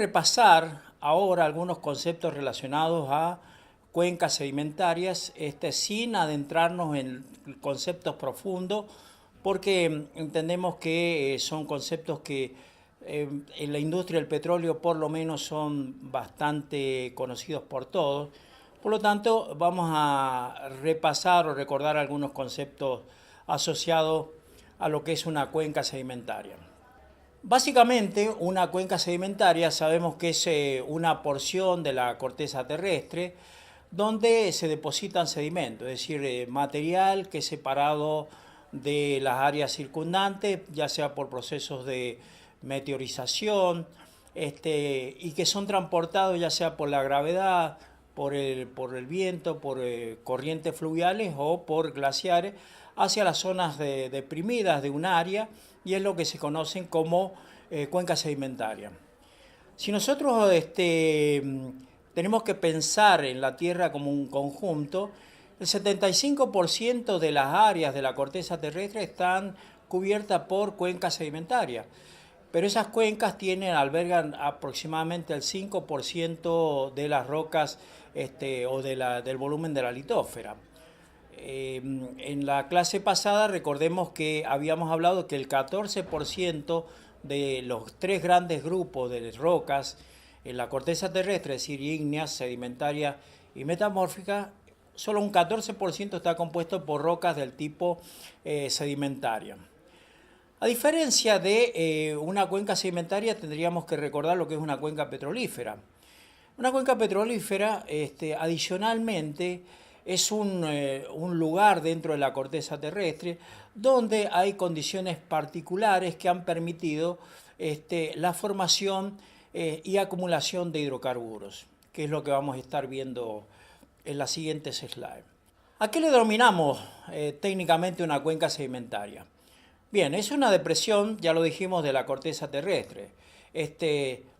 repasar ahora algunos conceptos relacionados a cuencas sedimentarias, sin adentrarnos en conceptos profundos, porque entendemos que son conceptos que en la industria del petróleo por lo menos son bastante conocidos por todos. Por lo tanto, vamos a repasar o recordar algunos conceptos asociados a lo que es una cuenca sedimentaria. Básicamente, una cuenca sedimentaria sabemos que es una porción de la corteza terrestre donde se depositan sedimentos, es decir, material que es separado de las áreas circundantes, ya sea por procesos de meteorización, y que son transportados ya sea por la gravedad, por el viento, por corrientes fluviales o por glaciares hacia las zonas deprimidas de un área, y es lo que se conocen como cuencas sedimentarias. Si nosotros tenemos que pensar en la Tierra como un conjunto, el 75% de las áreas de la corteza terrestre están cubiertas por cuencas sedimentarias, pero esas cuencas albergan aproximadamente el 5% de las rocas o del volumen de la litósfera. En la clase pasada recordemos que habíamos hablado que el 14% de los tres grandes grupos de rocas en la corteza terrestre, es decir, ígneas, sedimentarias y metamórficas, solo un 14% está compuesto por rocas del tipo sedimentaria. A diferencia de una cuenca sedimentaria, tendríamos que recordar lo que es una cuenca petrolífera. Una cuenca petrolífera, adicionalmente, es un lugar dentro de la corteza terrestre donde hay condiciones particulares que han permitido la formación y acumulación de hidrocarburos, que es lo que vamos a estar viendo en las siguientes slides. ¿A qué le denominamos técnicamente una cuenca sedimentaria? Bien, es una depresión, ya lo dijimos, de la corteza terrestre,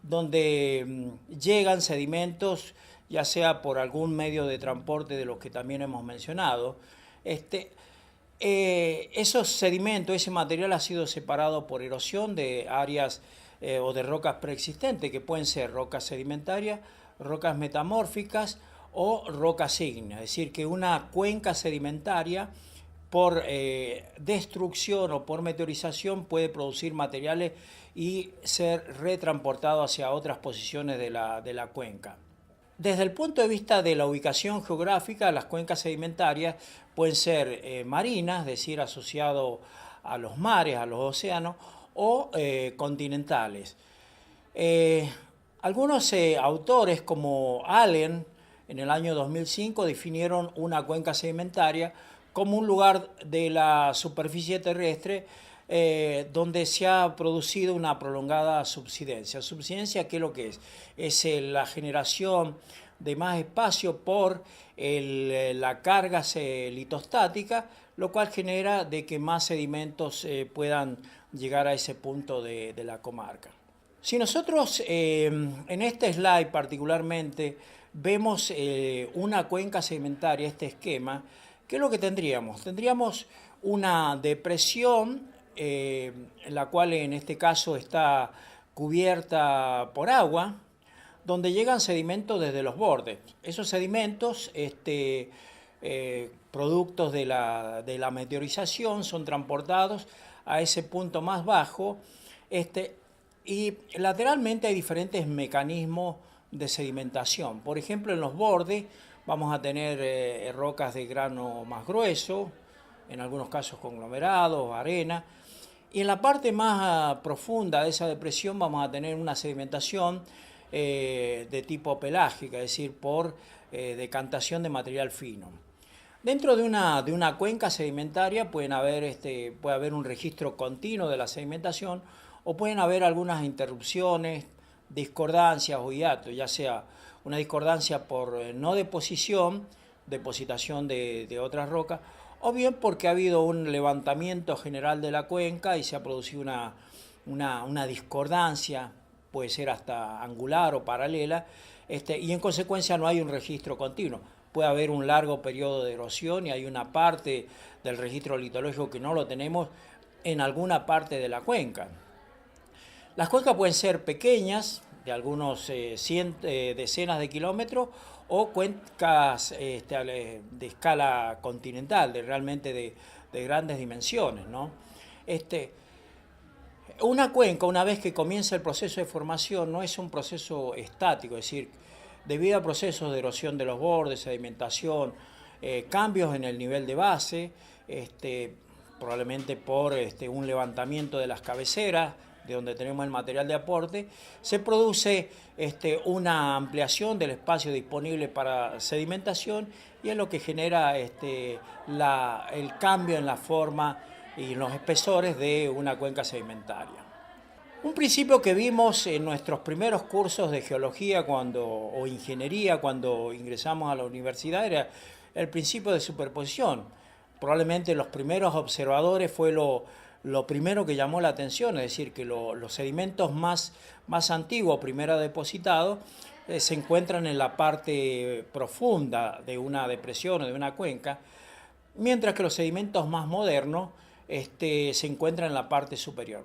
donde llegan sedimentos, ya sea por algún medio de transporte de los que también hemos mencionado. Esos sedimentos, ese material ha sido separado por erosión de áreas o de rocas preexistentes, que pueden ser rocas sedimentarias, rocas metamórficas o rocas ígneas. Es decir, que una cuenca sedimentaria por destrucción o por meteorización puede producir materiales y ser retransportado hacia otras posiciones de la cuenca. Desde el punto de vista de la ubicación geográfica, las cuencas sedimentarias pueden ser marinas, es decir, asociadas a los mares, a los océanos, o continentales. Algunos autores como Allen en el año 2005 definieron una cuenca sedimentaria como un lugar de la superficie terrestre donde se ha producido una prolongada subsidencia. Subsidencia, ¿qué es lo que es? Es la generación de más espacio por la carga litostática, lo cual genera de que más sedimentos puedan llegar a ese punto de la comarca. Si nosotros en este slide particularmente vemos una cuenca sedimentaria, este esquema, ¿qué es lo que tendríamos? Tendríamos una depresión, la cual en este caso está cubierta por agua, donde llegan sedimentos desde los bordes. Esos sedimentos, productos de la meteorización, son transportados a ese punto más bajo, y lateralmente hay diferentes mecanismos de sedimentación. Por ejemplo, en los bordes vamos a tener rocas de grano más grueso, en algunos casos conglomerados, arena. Y en la parte más profunda de esa depresión vamos a tener una sedimentación de tipo pelágica, es decir, por decantación de material fino. Dentro de una cuenca sedimentaria puede haber un registro continuo de la sedimentación, o pueden haber algunas interrupciones, discordancias o hiatos, ya sea una discordancia por no deposición de otras rocas, o bien porque ha habido un levantamiento general de la cuenca y se ha producido una discordancia, puede ser hasta angular o paralela, y en consecuencia no hay un registro continuo. Puede haber un largo periodo de erosión y hay una parte del registro litológico que no lo tenemos en alguna parte de la cuenca. Las cuencas pueden ser pequeñas, de algunos decenas de kilómetros, o cuencas de escala continental, realmente de grandes dimensiones, ¿no? Una cuenca, una vez que comienza el proceso de formación, no es un proceso estático, es decir, debido a procesos de erosión de los bordes, sedimentación, cambios en el nivel de base, probablemente por un levantamiento de las cabeceras, de donde tenemos el material de aporte, se produce una ampliación del espacio disponible para sedimentación, y es lo que genera el cambio en la forma y en los espesores de una cuenca sedimentaria. Un principio que vimos en nuestros primeros cursos de geología o ingeniería cuando ingresamos a la universidad era el principio de superposición. Probablemente los primeros observadores fue lo primero que llamó la atención, es decir, que los sedimentos más antiguos, primero depositados, se encuentran en la parte profunda de una depresión o de una cuenca, mientras que los sedimentos más modernos se encuentran en la parte superior.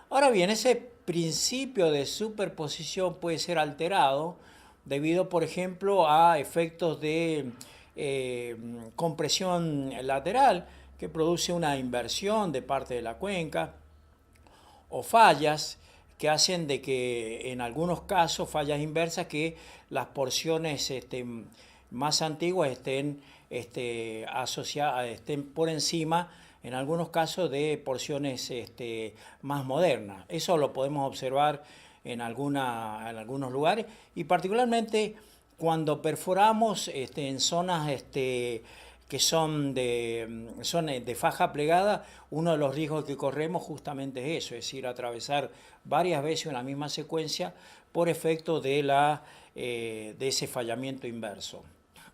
Ahora bien, ese principio de superposición puede ser alterado debido, por ejemplo, a efectos de compresión lateral que produce una inversión de parte de la cuenca, o fallas que hacen de que en algunos casos, fallas inversas, que las porciones más antiguas estén por encima, en algunos casos, de porciones más modernas. Eso lo podemos observar en algunos lugares, y particularmente cuando perforamos en zonas que son de faja plegada. Uno de los riesgos que corremos justamente es eso, es decir, atravesar varias veces una misma secuencia por efecto de ese fallamiento inverso.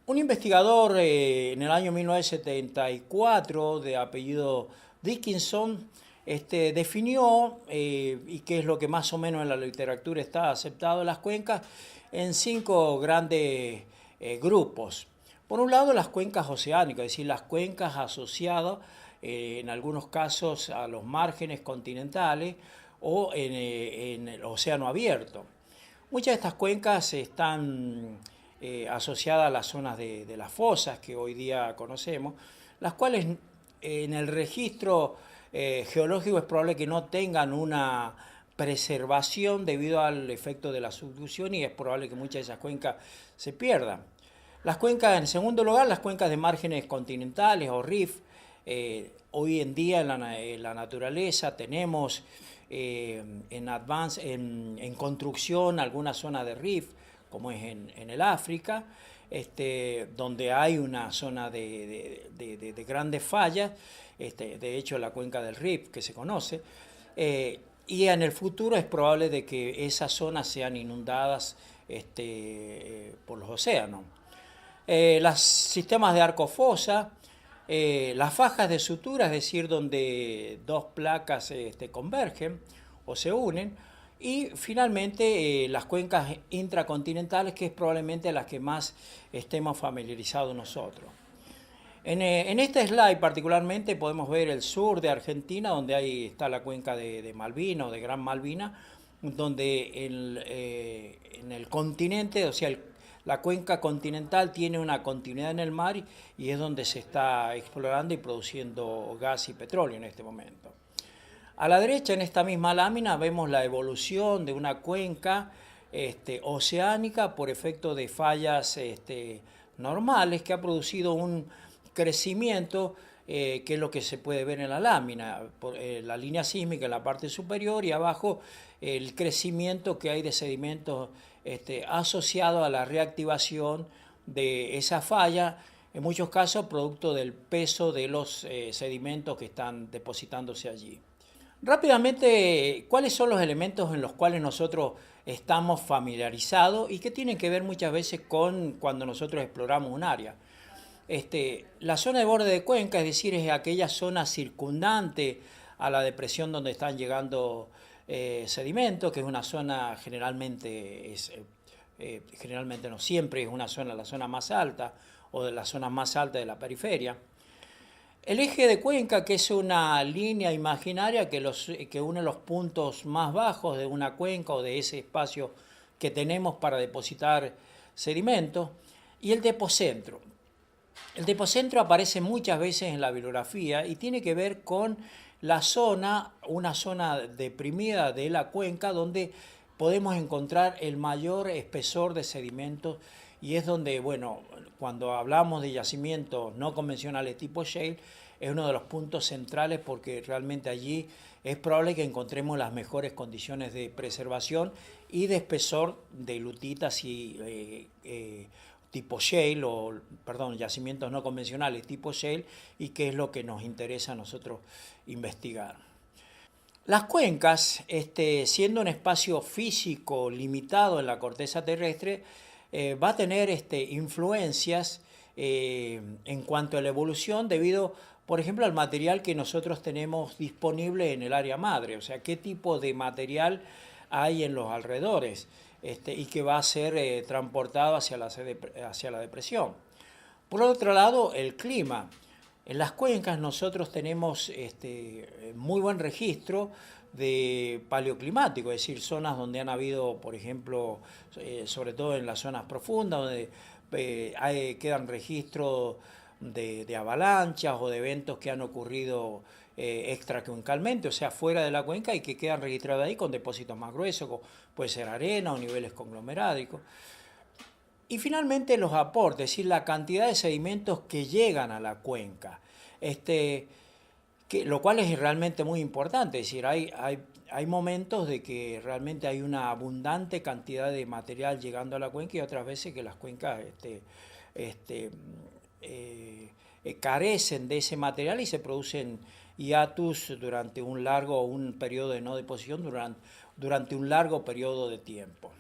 Un investigador en el año 1974, de apellido Dickinson, definió, y que es lo que más o menos en la literatura está aceptado, las cuencas en 5 grandes grupos. Por un lado, las cuencas oceánicas, es decir, las cuencas asociadas en algunos casos a los márgenes continentales o en el océano abierto. Muchas de estas cuencas están asociadas a las zonas de las fosas que hoy día conocemos, las cuales en el registro geológico es probable que no tengan una preservación debido al efecto de la subducción, y es probable que muchas de esas cuencas se pierdan. Las cuencas, en segundo lugar, las cuencas de márgenes continentales o rift. Hoy en día en la naturaleza tenemos en construcción algunas zonas de rift, como es en el África, donde hay una zona de grandes fallas, de hecho la cuenca del Rift que se conoce, y en el futuro es probable de que esas zonas sean inundadas por los océanos. Los sistemas de arco-fosa, las fajas de sutura, es decir, donde dos placas convergen o se unen, y finalmente las cuencas intracontinentales, que es probablemente las que más estemos familiarizados nosotros. En este slide particularmente podemos ver el sur de Argentina, donde ahí está la cuenca de Malvinas o de Gran Malvina, donde en el continente, o sea, la cuenca continental tiene una continuidad en el mar, y es donde se está explorando y produciendo gas y petróleo en este momento. A la derecha, en esta misma lámina, vemos la evolución de una cuenca oceánica por efecto de fallas normales, que ha producido un crecimiento, que es lo que se puede ver en la lámina, la línea sísmica en la parte superior, y abajo el crecimiento que hay de sedimentos asociado a la reactivación de esa falla, en muchos casos producto del peso de los sedimentos que están depositándose allí. Rápidamente, ¿cuáles son los elementos en los cuales nosotros estamos familiarizados y que tienen que ver muchas veces con cuando nosotros exploramos un área? La zona de borde de cuenca, es decir, es aquella zona circundante a la depresión donde están llegando sedimentos, que es una zona generalmente no siempre es una zona, la zona más alta o de las zonas más altas de la periferia. El eje de cuenca, que es una línea imaginaria que une los puntos más bajos de una cuenca o de ese espacio que tenemos para depositar sedimentos, y el depocentro. El depocentro aparece muchas veces en la bibliografía y tiene que ver con la zona, una zona deprimida de la cuenca donde podemos encontrar el mayor espesor de sedimentos, y es donde, bueno, cuando hablamos de yacimientos no convencionales tipo shale, es uno de los puntos centrales porque realmente allí es probable que encontremos las mejores condiciones de preservación y de espesor de lutitas y tipo shale, yacimientos no convencionales tipo shale, y que es lo que nos interesa a nosotros investigar. Las cuencas, siendo un espacio físico limitado en la corteza terrestre, va a tener influencias en cuanto a la evolución debido, por ejemplo, al material que nosotros tenemos disponible en el área madre, o sea, qué tipo de material hay en los alrededores y que va a ser transportado hacia la depresión. Por otro lado, el clima. En las cuencas nosotros tenemos muy buen registro de paleoclimático, es decir, zonas donde han habido, por ejemplo, sobre todo en las zonas profundas, donde quedan registros de avalanchas o de eventos que han ocurrido extracuencalmente, o sea, fuera de la cuenca, y que quedan registrados ahí con depósitos más gruesos, como puede ser arena o niveles conglomerádicos. Y finalmente los aportes, es decir, la cantidad de sedimentos que llegan a la cuenca, lo cual es realmente muy importante. Es decir, hay momentos de que realmente hay una abundante cantidad de material llegando a la cuenca, y otras veces que las cuencas carecen de ese material y se producen hiatus durante un periodo de no deposición durante un largo periodo de tiempo.